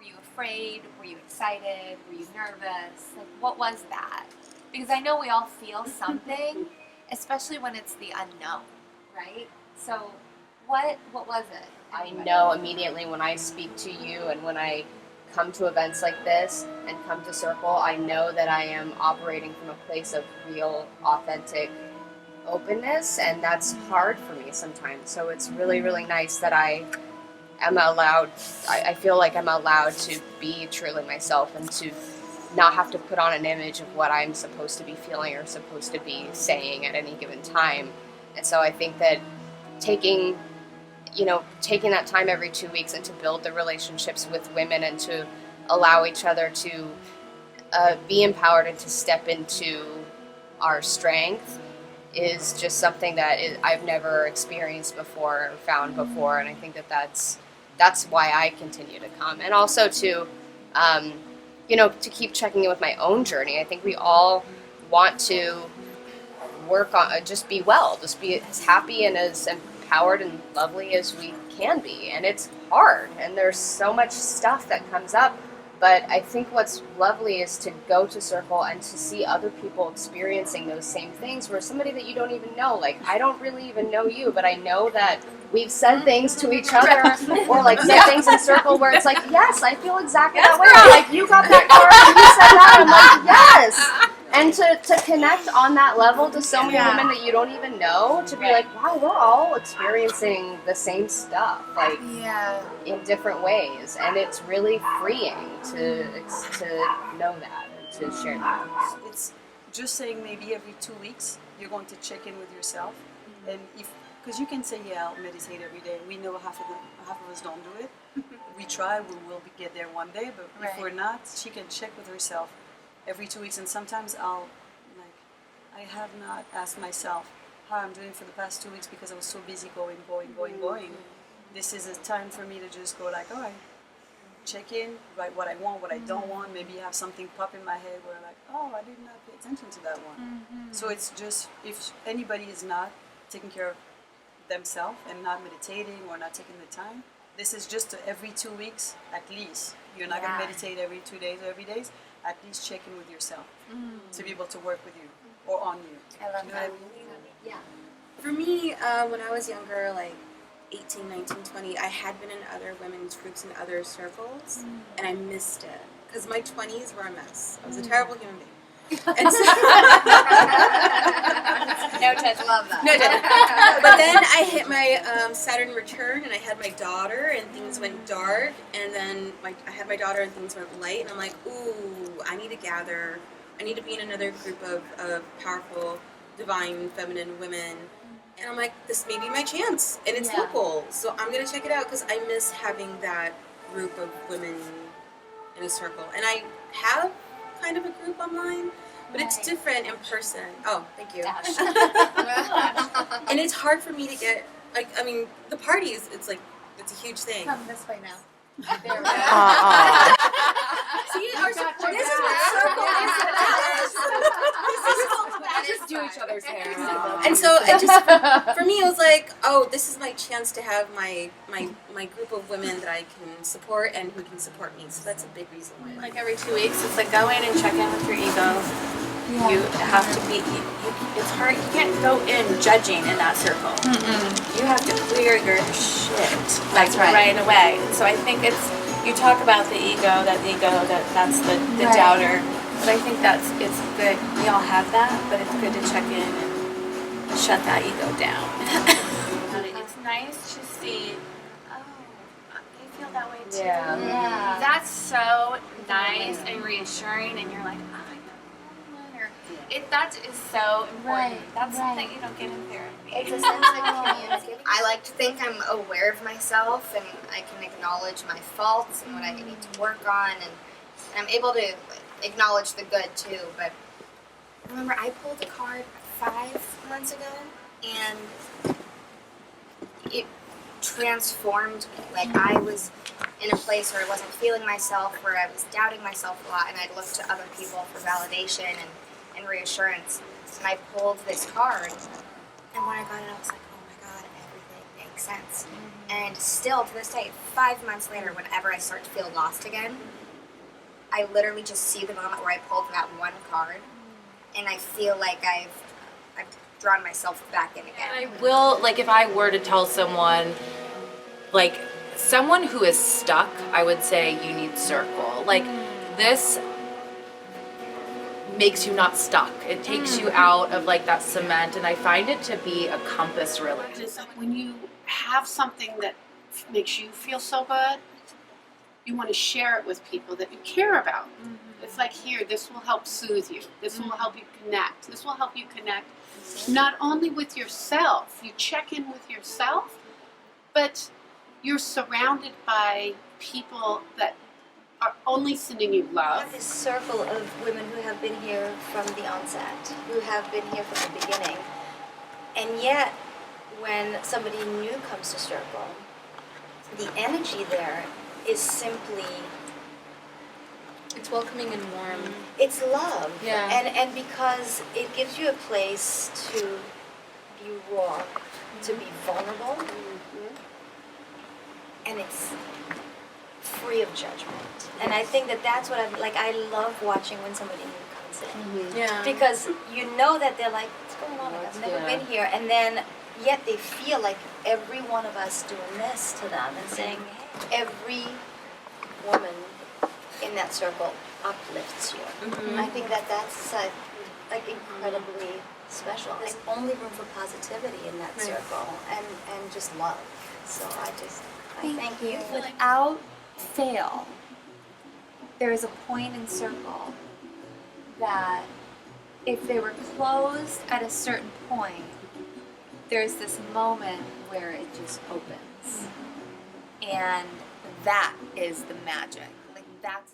you afraid? Were you excited? Were you nervous? Like, what was that? Because I know we all feel something, especially when it's the unknown, right? So, what was it? I know immediately when I speak to you and when I come to events like this and come to Circle, I know that I am operating from a place of real, authentic openness, and that's hard for me sometimes. So it's really, really nice that I feel like I'm allowed to be truly myself and to not have to put on an image of what I'm supposed to be feeling or supposed to be saying at any given time. And so I think that taking that time every 2 weeks and to build the relationships with women and to allow each other to be empowered and to step into our strength is just something that I've never experienced before or found before. And I think that that's why I continue to come. And also to, to keep checking in with my own journey. I think we all want to work on, just be well, just be as happy and as empowered and lovely as we can be. And it's hard, and there's so much stuff that comes up. But I think what's lovely is to go to Circle and to see other people experiencing those same things, where somebody that you don't even know, like I don't really even know you, but I know that we've said things to each other or like said things in Circle where it's like, yes, I feel exactly that way. Or, like, you got that card and you said that. I'm like, yes. And to connect on that level to so many women that you don't even know, to be like, wow, we're all experiencing the same stuff, like in different ways, and it's really freeing to know that and to share that. It's just saying maybe every 2 weeks you're going to check in with yourself, and because you can say, yeah, I'll meditate every day. We know half of us don't do it. We try, we will get there one day, but if we're not, she can check with herself every 2 weeks. And sometimes I have not asked myself how I'm doing for the past 2 weeks because I was so busy going. This is a time for me to just go like, all right, check in, write what I want, what I don't want. Maybe have something pop in my head where like, oh, I did not pay attention to that one. So it's just, if anybody is not taking care of themselves and not meditating or not taking the time, this is just every 2 weeks at least. You're not going to meditate every 2 days or every day. At least check in with yourself to be able to work with you or on you. I love that. Yeah. For me, when I was younger, like 18, 19, 20, I had been in other women's groups and other circles, and I missed it because my 20s were a mess. I was a terrible human being. And so, no judge, love that. No judge. But then I hit my Saturn return, and I had my daughter, and things went dark. And then I had my daughter, and things went light. And I'm like, ooh, I need to gather. I need to be in another group of powerful, divine, feminine women. And I'm like, this may be my chance, and it's local, so I'm gonna check it out because I miss having that group of women in a circle. And I have kind of a group online, but it's different in person. Oh, thank you. And it's hard for me to get, like, I mean, the parties, it's a huge thing. Come this way now. There we go. See, this is what circle is about. Just do each other's hair. And so it just, for me, it was like, oh, this is my chance to have my group of women that I can support and who can support me. So that's a big reason why. Like every 2 weeks, it's like go in and check in with your ego. Yeah. You have to be, it's hard, you can't go in judging in that circle. You have to clear your shit right away. So I think you talk about the ego, that's the doubter. But I think it's good, we all have that, but it's good to check in and shut that ego down. It's nice to see, you feel that way too. Yeah. That's so nice and reassuring, and you're like, oh, that is so important. That's something you don't get in therapy. It's a sense of community. I like to think I'm aware of myself and I can acknowledge my faults and what I need to work on, and I'm able to acknowledge the good too. But remember, I pulled a card 5 months ago and it transformed me. Like, I was in a place where I wasn't feeling myself, where I was doubting myself a lot, and I'd look to other people for validation and reassurance. And I pulled this card, and when I got it, I was like, oh my God, everything, thank make sense. And still to this day, 5 months later, whenever I start to feel lost again, I literally just see the moment where I pulled that one card, and I feel like I've drawn myself back in again. I will, like, if I were to tell someone, like, someone who is stuck, I would say you need circle. Like, this makes you not stuck. It takes you out of, like, that cement, and I find it to be a compass, really. It's like when you have something that makes you feel so good, you want to share it with people that you care about. It's like, here, this will help soothe you. This will help you connect. This will help you connect not only with yourself, you check in with yourself, but you're surrounded by people that are only sending you We have love. this circle of women who have been here from the onset, who have been here from the beginning. And yet, when somebody new comes to circle, the energy there is simply, It's welcoming and warm. it's love. Yeah. And because it gives you a place to be raw, to be vulnerable, and it's free of judgment. And I think that that's what I love watching when somebody new comes in. Yeah. Because you know that they're like, what's going on? I've never been here. And then, yet they feel like every one of us doing this to them and saying, hey, every woman in that circle uplifts you. I think that that's like incredibly special. There's only room for positivity in that circle and just love. So I thank you. Without fail, there is a point in circle that if they were closed at a certain point, there's this moment where it just opens. And that is the magic. Like, that's